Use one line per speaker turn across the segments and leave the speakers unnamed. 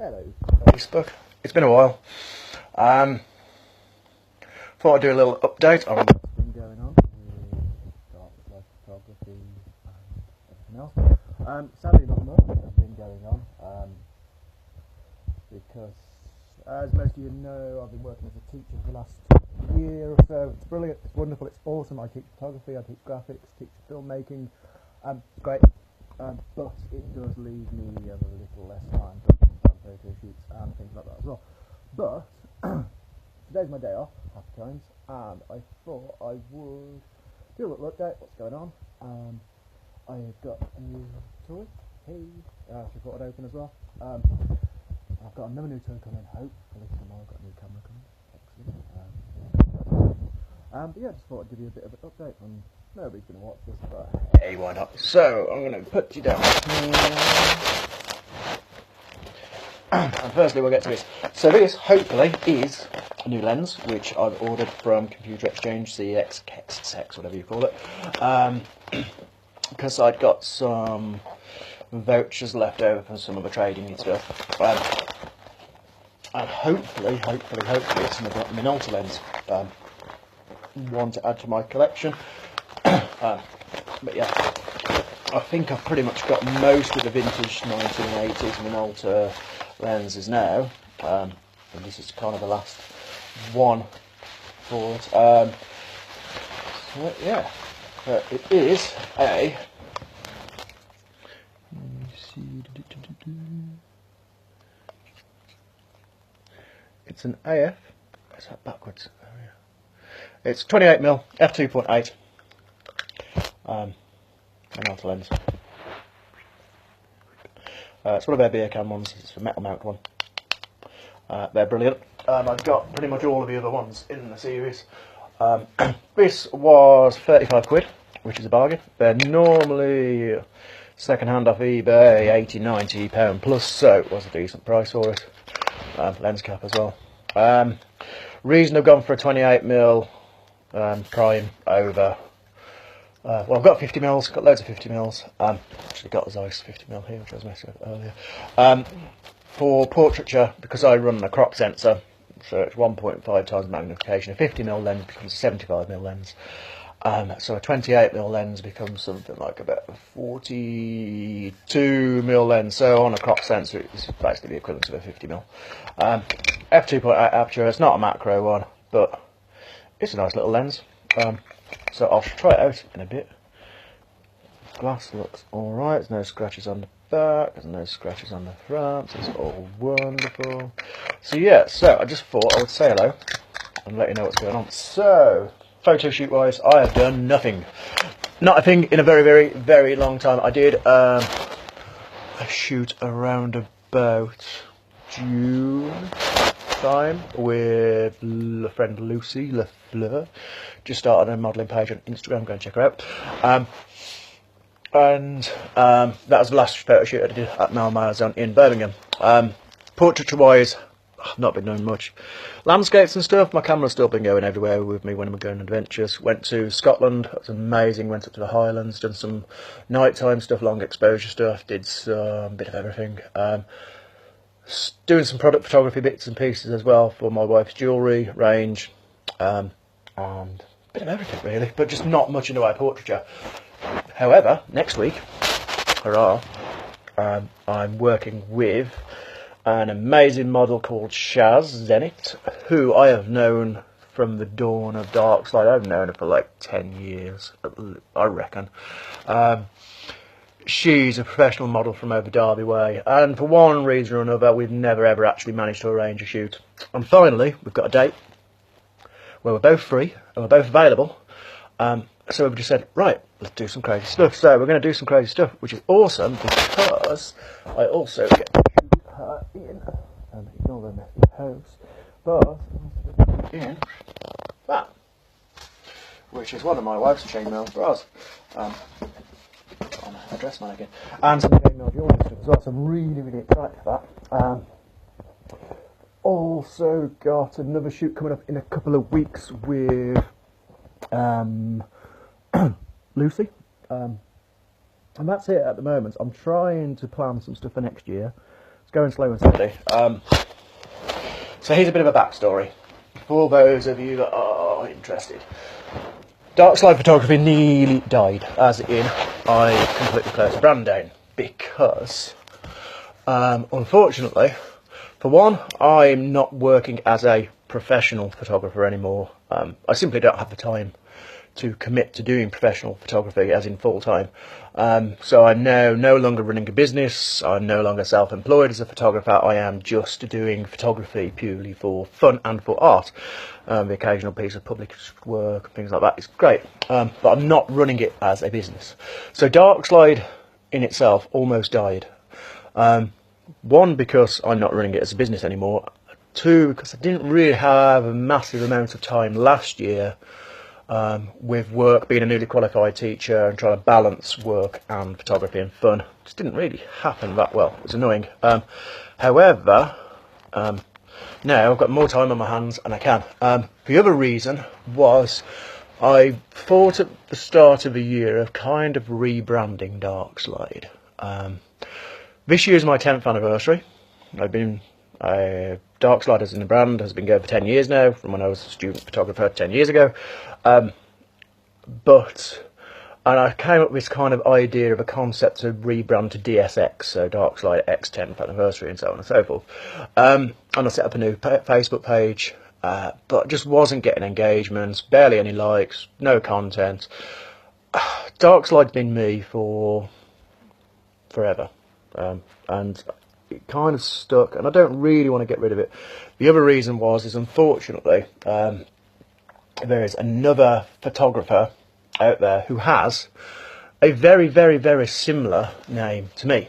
Hello, Facebook. It's been a while. Thought I'd do a little update on what's been going on with Darkslide Photography and everything else. Sadly, not much has been going on because, as most of you know, I've been working as a teacher for the last year or so. It's brilliant, it's wonderful, it's awesome. I teach photography, I teach graphics, teach filmmaking. Great, but it does leave me a little less time for photo shoots and things like that as well. But today's my day off, happy times, and I thought I would do a little update. What's going on? I've got a new toy. Hey, I thought I'd open as well. I've got another new toy coming. Hopefully tomorrow I've got a new camera coming. Excellent. But yeah, just thought I'd give you a bit of an update on. Nobody's going to watch this, but hey, why not? So I'm going to put you down. And firstly, we'll get to this. So this, hopefully, is a new lens, which I've ordered from Computer Exchange, CX, whatever you call it. Because I'd got some vouchers left over from some of the trading and stuff. And hopefully, it's another Minolta lens. One to add to my collection. But yeah, I think I've pretty much got most of the vintage 1980s Minolta lenses now, and this is kind of the last one for it. So yeah, it is a. Let me see. It's an AF. Is that backwards? Oh, yeah. It's 28mm f2.8. Minolta lens. It's one of their beer can ones. It's a metal mount one. They're brilliant. I've got pretty much all of the other ones in the series. This was 35 quid, which is a bargain. They're normally second hand off eBay, 80-90 £, plus, so it was a decent price for it. Lens cap as well. Reason I've gone for a 28mm prime over. Well, I've got 50mm, got loads of 50mm. Actually got a Zeiss 50mm here, which I was messing with earlier. For portraiture, because I run a crop sensor, so it's 1.5 times magnification. A 50mm lens becomes a 75mm lens. So a 28mm lens becomes something like about a 42mm lens. So on a crop sensor, it's basically the equivalent of a 50mm. F2.8 aperture. It's not a macro one, but it's a nice little lens. So I'll try it out in a bit. Glass looks alright, there's no scratches on the back, there's no scratches on the front, it's all wonderful. So yeah, so I just thought I would say hello and let you know what's going on. So, photo shoot wise, I have done nothing. Not a thing in a very long time. I did a shoot around about June time with a friend Lucy LaFleur. Just started a modelling page on Instagram, go and check her out. That was the last photo shoot I did at Malmaison in Birmingham. Portraiture wise, I've not been doing much. Landscapes and stuff, my camera's still been going everywhere with me when I'm going on adventures. Went to Scotland, that was amazing, went up to the Highlands, done some nighttime stuff, long exposure stuff, did some bit of everything. Doing some product photography bits and pieces as well for my wife's jewellery range, and a bit of everything really, but just not much in the way of portraiture. However, next week, hurrah, I'm working with an amazing model called Shaz Zenit, who I have known from the dawn of Darkslide. I've known her for like 10 years, I reckon. She's a professional model from over Derby way, and for one reason or another, we've never ever actually managed to arrange a shoot. And finally, we've got a date where we're both free and we're both available. So we've just said, right, let's do some crazy stuff. So we're going to do some crazy stuff, which is awesome because I also get to shoot her in, and ignore the messy house, but in that, which is one of my wife's chainmail bras. On a dress mannequin, and some chainmail jewelry stuff as well, so I'm really excited for that. Also got another shoot coming up in a couple of weeks with Lucy, and that's it at the moment. I'm trying to plan some stuff for next year, It's going slow and steady. So here's a bit of a backstory for those of you that are interested. Darkslide Photography nearly died, as in I completely closed the brand down because, unfortunately, for one, I'm not working as a professional photographer anymore. I simply don't have the time to commit to doing professional photography as in full time. So I'm now no longer running a business, I'm no longer self-employed as a photographer, I am just doing photography purely for fun and for art. The occasional piece of public work and things like that is great, but I'm not running it as a business. So Darkslide in itself almost died. One, because I'm not running it as a business anymore. Two, because I didn't really have a massive amount of time last year with work, being a newly qualified teacher and trying to balance work and photography and fun. It just didn't really happen that well. It was annoying. However, now I've got more time on my hands and I can. The other reason was I thought at the start of the year of kind of rebranding Darkslide. This year is my 10th anniversary. Darkslide as in the brand has been going for 10 years now, from when I was a student photographer 10 years ago. And I came up with this kind of idea of a concept to rebrand to DSX, so Darkslide X 10th anniversary and so on and so forth. And I set up a new Facebook page, but just wasn't getting engagements, barely any likes, no content. Darkslide's been me for forever. And it kind of stuck, and I don't really want to get rid of it. The other reason is unfortunately there is another photographer out there who has a very, very, very similar name to me,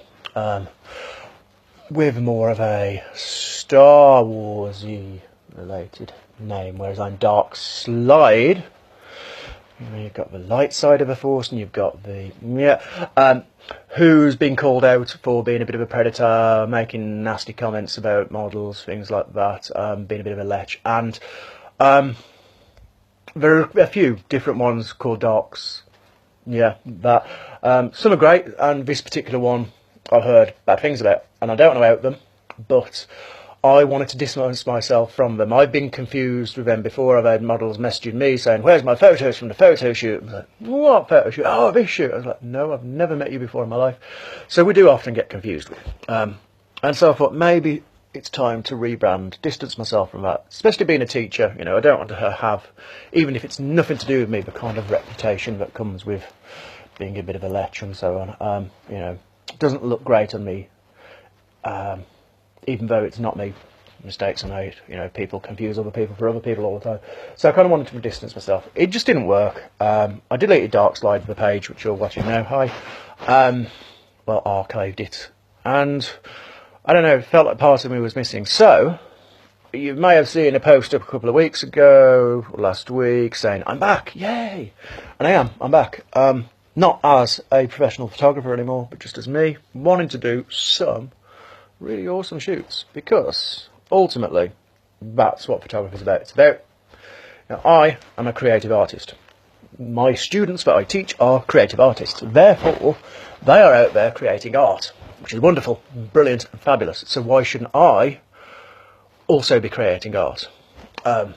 with more of a Star Wars-y related name, whereas I'm Darkslide. You've got the light side of the Force, and you've got the who's been called out for being a bit of a predator, making nasty comments about models, things like that, being a bit of a lech. And there are a few different ones called Darks. Yeah, that. Some are great, and this particular one I've heard bad things about, and I don't know about them, but I wanted to distance myself from them. I've been confused with them before. I've had models messaging me saying, "Where's my photos from the photo shoot?" I was like, "What photo shoot?" "Oh, this shoot." I was like, "No, I've never met you before in my life." So we do often get confused with it. And so I thought maybe it's time to rebrand, distance myself from that. Especially being a teacher, I don't want to have, even if it's nothing to do with me, the kind of reputation that comes with being a bit of a lech and so on. It doesn't look great on me. Even though it's not me, mistakes are made. People confuse other people for other people all the time. So I kind of wanted to distance myself. It just didn't work. I deleted Darkslide, the page, which you're watching now. Hi. Archived it. And I don't know, it felt like part of me was missing. So you may have seen a post up a couple of weeks ago, or last week, saying, "I'm back, yay!" And I am. I'm back. Not as a professional photographer anymore, but just as me, wanting to do some really awesome shoots, because ultimately that's what photography is about. It's about, I am a creative artist. My students that I teach are creative artists, therefore they are out there creating art, which is wonderful, brilliant and fabulous. So why shouldn't I also be creating art? And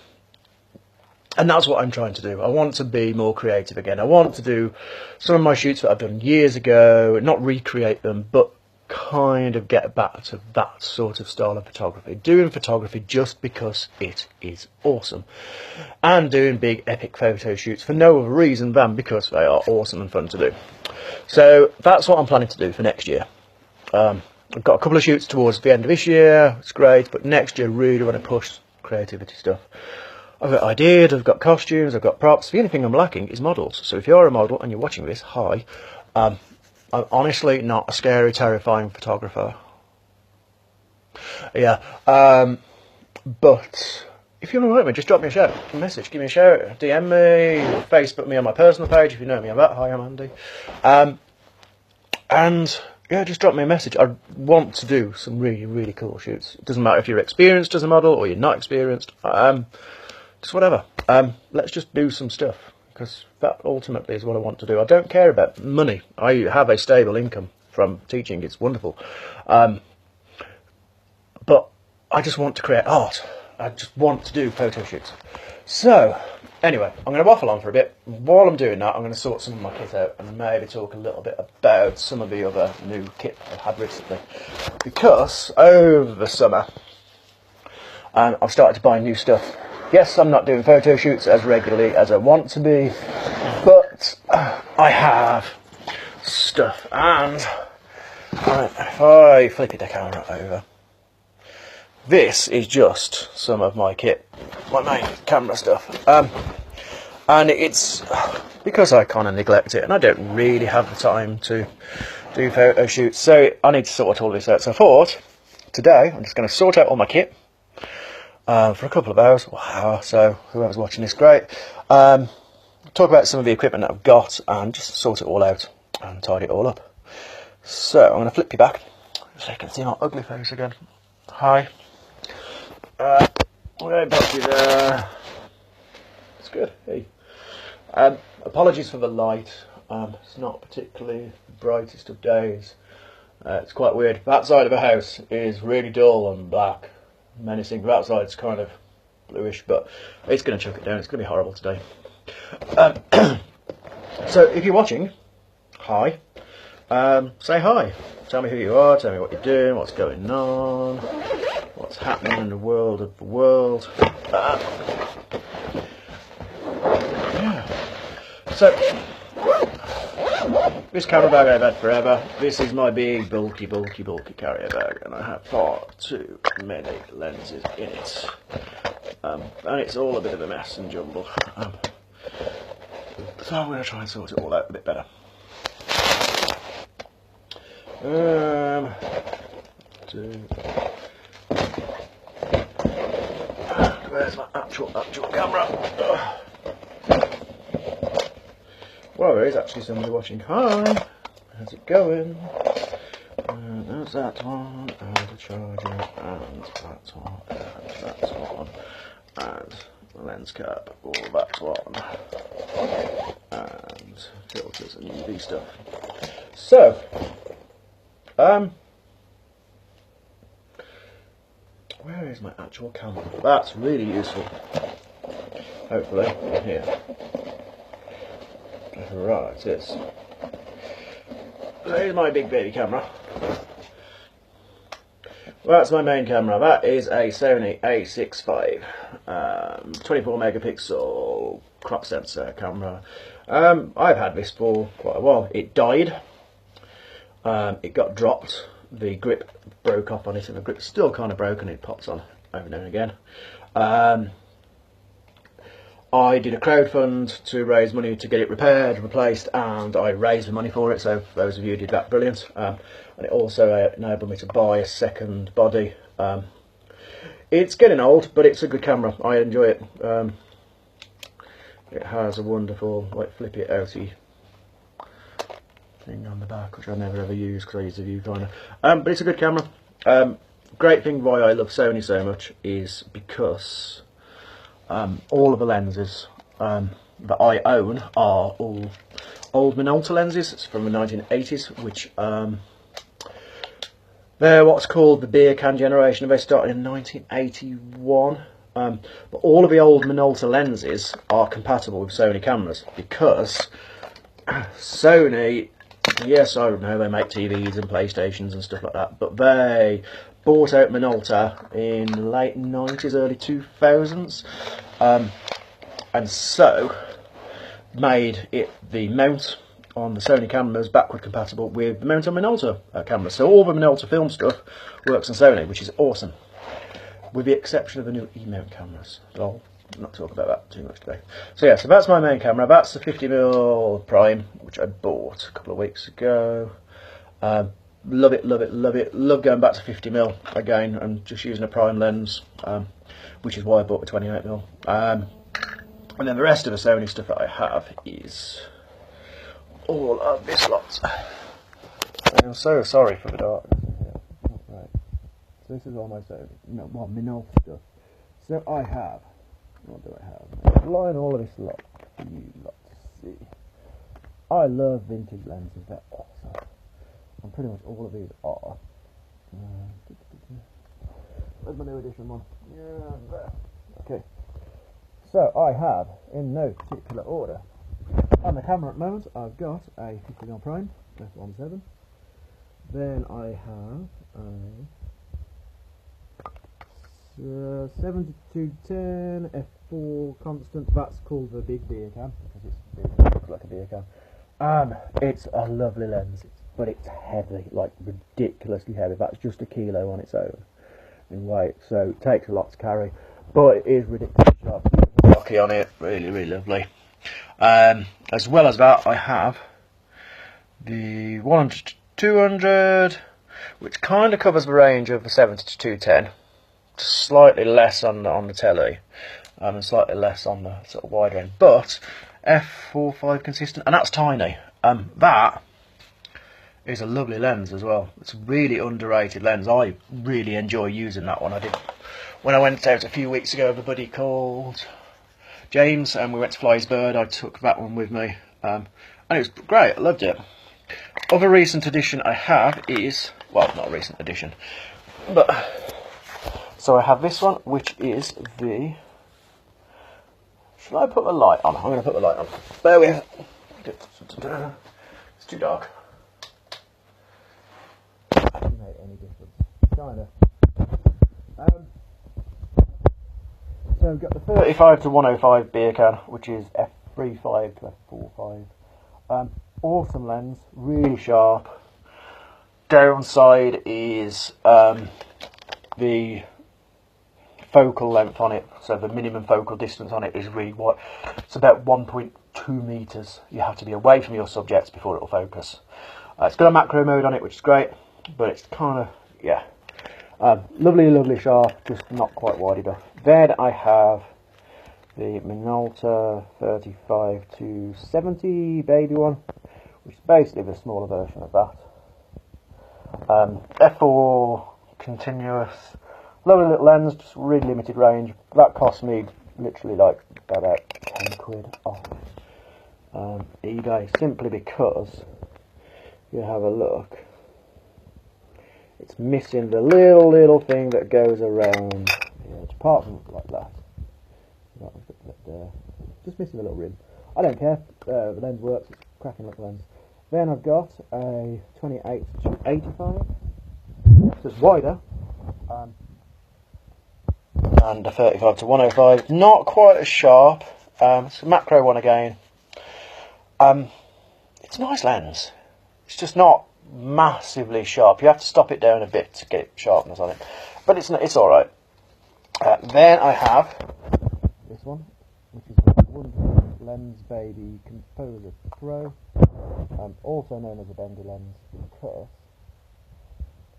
that's what I'm trying to do. I want to be more creative again. I want to do some of my shoots that I've done years ago, not recreate them, but kind of get back to that sort of style of photography. Doing photography just because it is awesome. And doing big epic photo shoots for no other reason than because they are awesome and fun to do. So that's what I'm planning to do for next year. I've got a couple of shoots towards the end of this year. It's great, but next year really want to push creativity stuff. I've got ideas, I've got costumes, I've got props. The only thing I'm lacking is models. So if you're a model and you're watching this, hi. I'm honestly not a scary, terrifying photographer. Yeah. But if you want to work with me, just drop me a shout, a message, give me a shout, DM me, Facebook me on my personal page if you know me. I'm that. Hi, I'm Andy. And yeah, just drop me a message. I want to do some really, really cool shoots. It doesn't matter if you're experienced as a model or you're not experienced. Just whatever. Let's just do some stuff, because that ultimately is what I want to do. I don't care about money. I have a stable income from teaching. It's wonderful. I just want to create art. I just want to do photo shoots. So, anyway, I'm going to waffle on for a bit. While I'm doing that, I'm going to sort some of my kit out and maybe talk a little bit about some of the other new kit I've had recently. Because over the summer, I've started to buy new stuff. Yes, I'm not doing photo shoots as regularly as I want to be, but I have stuff. And if I flip the camera over, this is just some of my kit, my main camera stuff. And it's because I kind of neglect it and I don't really have the time to do photo shoots, so I need to sort all this out. So I thought today I'm just going to sort out all my kit for a couple of hours or hour, so whoever's watching this, great. Talk about some of the equipment that I've got and just sort it all out and tidy it all up. So I'm going to flip you back so you can see my ugly face again. Hi. Way back you there. It's good. Hey. Apologies for the light. It's not particularly the brightest of days. It's quite weird. That side of the house is really dull and black, menacing. That side's kind of bluish, but it's going to chuck it down. It's going to be horrible today. So if you're watching, hi. Say hi. Tell me who you are. Tell me what you're doing. What's going on. What's happening in the world of the world. Yeah. So, this camera bag I've had forever. This is my big, bulky carrier bag, and I have far too many lenses in it. And it's all a bit of a mess and jumble. So I'm going to try and sort it all out a bit better. Where's my actual camera? Well, there is actually somebody watching. Hi, how's it going? There's that one, and the charger, and that one, and that one, and the lens cap, all that one, and filters and UV stuff. So, where is my actual camera? That's really useful. Hopefully, here. Right, it is. So here's my big baby camera. Well, that's my main camera. That is a Sony A65, 24 megapixel crop sensor camera. I've had this for quite a while. It died. It got dropped. The grip broke off on it, and the grip's still kind of broken. It pops on every now and again. I did a crowdfund to raise money to get it repaired, replaced, and I raised the money for it, so for those of you who did that, brilliant. And it also enabled me to buy a second body. It's getting old, but it's a good camera. I enjoy it. It has a wonderful, like, flippy outy thing on the back, which I never ever use because I use the viewfinder. But it's a good camera. Great thing why I love Sony so much is because all of the lenses that I own are all old Minolta lenses. It's from the 1980s, which they're what's called the beer can generation. They started in 1981. But all of the old Minolta lenses are compatible with Sony cameras because Sony, yes, I know they make TVs and PlayStations and stuff like that, but they bought out Minolta in the late 90s, early 2000s, and so made it the mount on the Sony cameras backward compatible with the mount on Minolta cameras. So all the Minolta film stuff works on Sony, which is awesome, with the exception of the new E-mount cameras. But I'll not talk about that too much today. So yeah, so that's my main camera. That's the 50mm prime, which I bought a couple of weeks ago. Love it, love it, love it. Love going back to 50mm again and just using a prime lens, which is why I bought the 28mm. And then the rest of the Sony stuff that I have is all of this lot. I'm so sorry for the darkness. Right. So this is all my Sony, Minolta stuff. So I have, what do I have? I'm line all of this lot for you lot to see. I love vintage lenses, they're awesome. And pretty much all of these are. Where's my new edition one? Yeah, there. Okay. So I have, in no particular order, on the camera at the moment, I've got a 50mm prime f1.7. Then I have a 7210 f4 constant. That's called the big beer can because it's big, it looks like a beer can. It's a lovely lens, but it's heavy, like ridiculously heavy. That's just a kilo on its own in weight, so it takes a lot to carry. But it is ridiculously sharp. Rocky on it, really, really lovely. As well as that, I have the 100-200, which kind of covers the range of the 70-210, slightly less on the telly, and slightly less on the sort of wide range, but f4.5 consistent, and that's tiny. That is a lovely lens as well. It's a really underrated lens. I really enjoy using that one. I did when I went out a few weeks ago with a buddy called James, and we went to fly his bird. I took that one with me, and it was great. I loved it. Other recent addition I have is, well, not a recent addition, but so I have this one, which is the. Should I put the light on? I'm going to put the light on. There we are. It's too dark. Doesn't make any difference. Kinda. So we've got the 35-105 beer can, which is f3.5 to f4.5. Awesome lens, really sharp. Downside is the focal length on it, so the minimum focal distance on it is really wide. It's about 1.2 meters. You have to be away from your subjects before it will focus. It's got a macro mode on it, which is great, but it's kind of, yeah, lovely sharp, just not quite wide enough. Then I have the Minolta 35-70 baby one, which is basically the smaller version of that. f4 continuous, lovely little lens, just really limited range. That cost me literally like about 10 quid off eBay, simply because if you have a look, it's missing the little thing that goes around the edge, apart from like that. Just missing a little rim. I don't care, the lens works, it's a cracking little lens. Then I've got a 28-85, so it's wider, and a 35-105, not quite as sharp. It's a macro one again. It's a nice lens, it's just not massively sharp. You have to stop it down a bit to get sharpness on it, but it's alright. Then I have this one, which is the wonderful Lens Baby Composer Pro, also known as a bendy lens because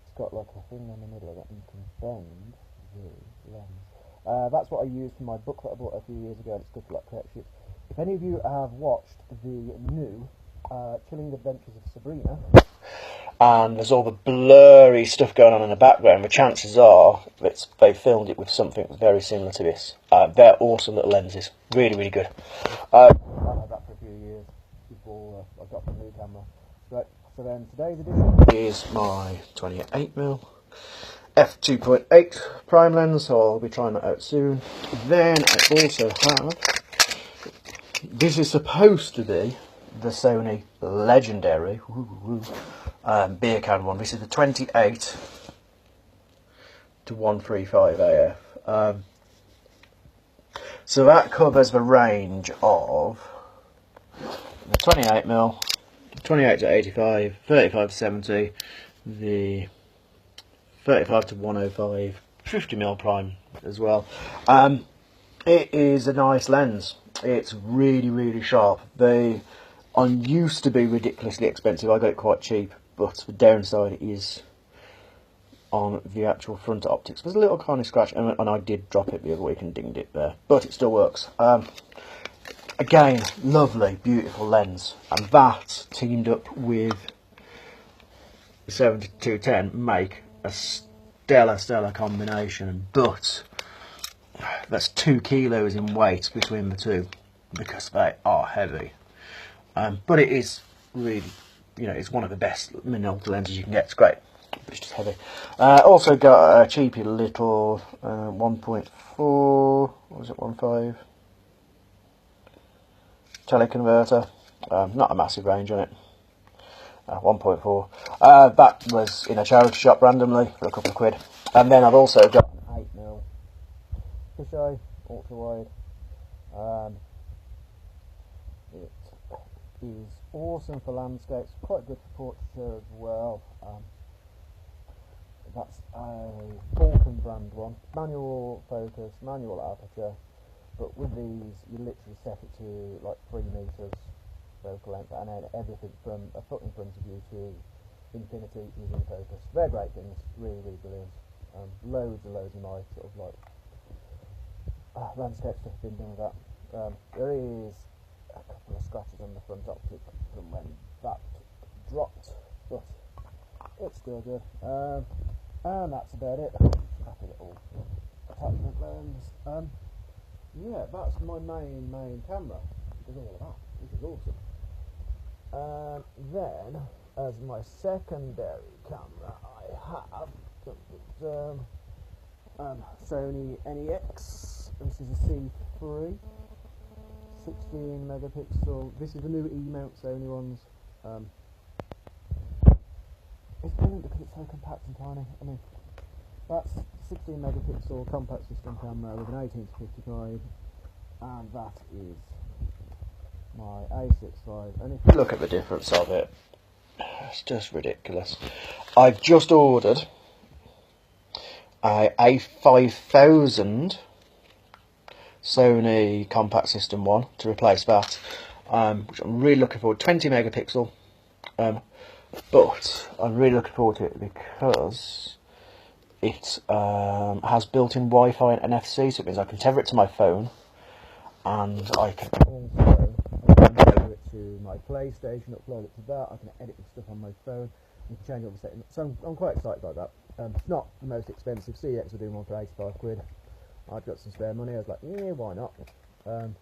it's got like a thing in the middle that you can bend the lens. That's what I used for my book that I bought a few years ago, and it's good for like correct shit. If any of you have watched the new Chilling Adventures of Sabrina, and there's all the blurry stuff going on in the background, the chances are that they filmed it with something very similar to this. They're awesome little lenses, really good. I've had that for a few years before I got the new camera. Right, so then today's edition is my 28mm f2.8 prime lens, so I'll be trying that out soon. Then I also have, this is supposed to be the Sony legendary beer can one. This is the 28-135 AF. So that covers the range of the 28mm, 28-85, 35-70, the 35-105, 50mm prime as well. It is a nice lens. It's really sharp. They used to be ridiculously expensive. I got it quite cheap, but the downside is on the actual front optics. There's a little kind of scratch, and I did drop it the other week and dinged it there, but it still works. Again, lovely, beautiful lens, and that teamed up with the 70-210 make a stellar combination. But that's 2 kilos in weight between the two because they are heavy. But it is really, you know, it's one of the best Minolta lenses you can get. It's great. It's just heavy. Also got a cheapy little 1.4, what was it, 1.5 teleconverter. Not a massive range on it. 1.4. That was in a charity shop randomly for a couple of quid. And then I've also got an 8mm fisheye, ultra wide. It is awesome for landscapes, quite good for portraiture as well. That's a Fulton brand one, manual focus, manual aperture, but with these you literally set it to like 3 meters focal length, and then everything from a foot in front of you to infinity is in focus. They're great things, really, really brilliant. Loads and loads of my sort of like landscape stuff have been done with that. There is a couple of scratches on the front optic from when that dropped, but it's still good. And that's about it. Crappy little attachment lens. Yeah, that's my main camera. It does all of that, which is awesome. Then, as my secondary camera, I have Sony NEX. This is a C3, 16 megapixel. This is the new E-mount Sony ones. It's brilliant because it's so compact and tiny. I mean, that's 16 megapixel compact system camera with an 18-55, and that is my A65. And if you look at the difference of it, it's just ridiculous. I've just ordered a A5000 Sony compact system one to replace that, which I'm really looking forward to. 20 megapixel. But I'm really looking forward to it because it has built-in Wi-Fi and NFC, so it means I can tether it to my phone, and I can also upload it to my PlayStation, upload it to that. I can edit stuff on my phone and change all the settings. So I'm quite excited about that. It's not the most expensive. CX are doing one for 85 quid. I've got some spare money. I was like, yeah, why not? But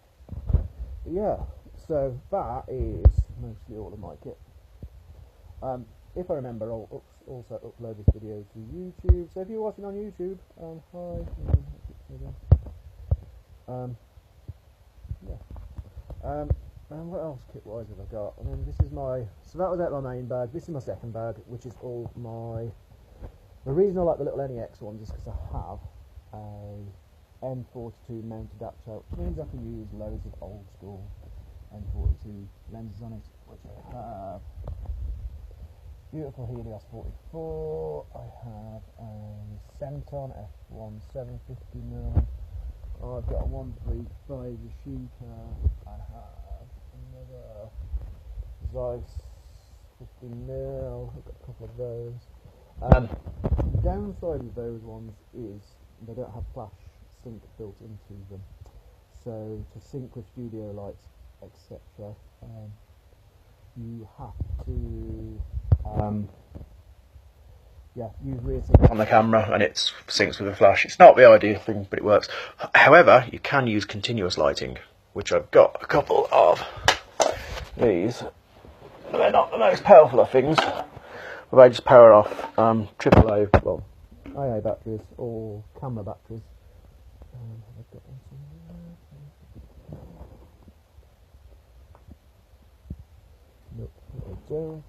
yeah, so that is mostly all of my kit. If I remember, I'll also upload this video to YouTube. So if you're watching on YouTube, hi. Yeah. And what else kit-wise have I got? I mean, this is my. So that was out my main bag. This is my second bag, which is all my. The reason I like the little NEX ones is because I have a M42 mounted adapter, which means I can use loads of old school M42 lenses on it, which I have. Beautiful Helios 44. I have a Centon F1 750mm. I've got a 135 Yashica. I have another Zeiss 50mm. I've got a couple of those. The downside of those ones is they don't have flash sync built into them. So to sync with studio lights, etc., you have to use rear sync on the camera, and it syncs with a flash. It's not the ideal thing, but it works. However, you can use continuous lighting, which I've got a couple of these. They're not the most powerful of things, but they just power off AAA, well, AA batteries or camera batteries. I've got one somewhere. Nope, I don't.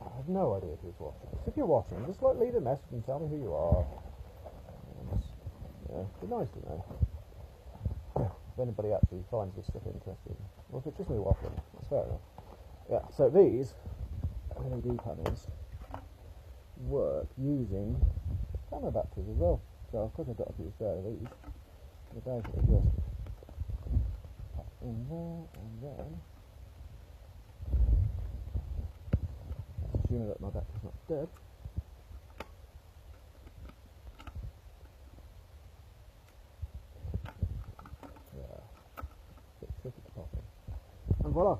I have no idea who's watching. So if you're watching, just like leave a message and tell me who you are. Yeah, it'd be nice to know. If anybody actually finds this stuff interesting. Well, if it's just me waffling, that's fair enough. Yeah, so these LED panels work using camera batteries as well. So of course I've got a few spare of these. They basically just pop in there, and then assuming that my battery's not dead. Yeah, it's tricky to pop in. And voila!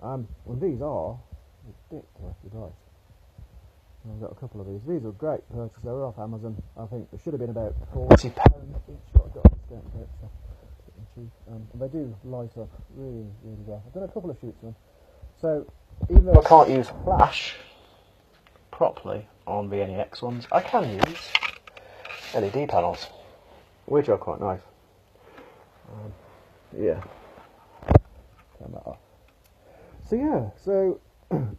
And these are ridiculously price. I've got a couple of these. These are great purchase. They were off Amazon. I think they should have been about £40 each, but I got a discount code, so quality, and they do light up really, really well. I've done a couple of shoots of them, so even though I can't use flash properly on the NEX ones, I can use LED panels, which are quite nice. Yeah, turn that off. So yeah, so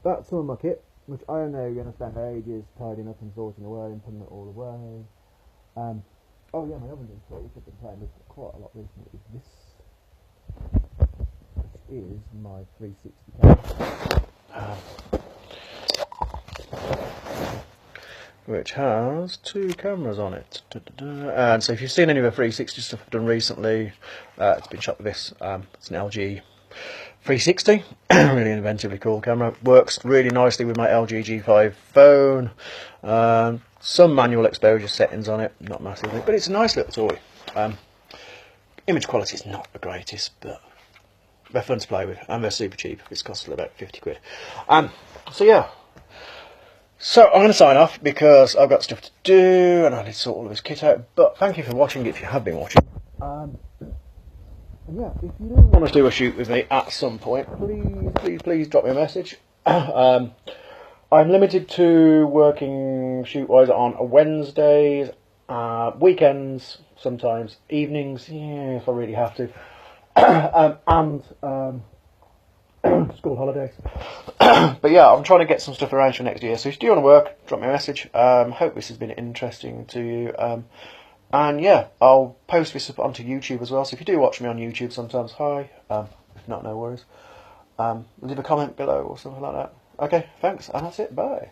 that's some of my kit, which I know you're going to spend ages tidying up and sorting away and putting it all away. Oh yeah, my other thing, which I've been playing with quite a lot recently, is this, which is my 360 camera, which has two cameras on it. And so if you've seen any of the 360 stuff I've done recently, it's been shot with this. It's an LG 360, really inventively cool camera. Works really nicely with my LG G5 phone. Some manual exposure settings on it, not massively, but it's a nice little toy. Image quality is not the greatest, but they're fun to play with, and they're super cheap. It's costed about 50 quid. So yeah. So I'm going to sign off because I've got stuff to do and I need to sort all of this kit out. But thank you for watching if you have been watching. And yeah, if you do want to do a shoot with me at some point, please drop me a message. I'm limited to working shoot-wise on Wednesdays, weekends, sometimes evenings, yeah, if I really have to, and school holidays. But yeah, I'm trying to get some stuff arranged for next year, so if you do want to work, drop me a message. Hope this has been interesting to you. And yeah, I'll post this up onto YouTube as well, so if you do watch me on YouTube sometimes, hi. If not, no worries. Leave a comment below or something like that. Okay, thanks, and that's it, bye.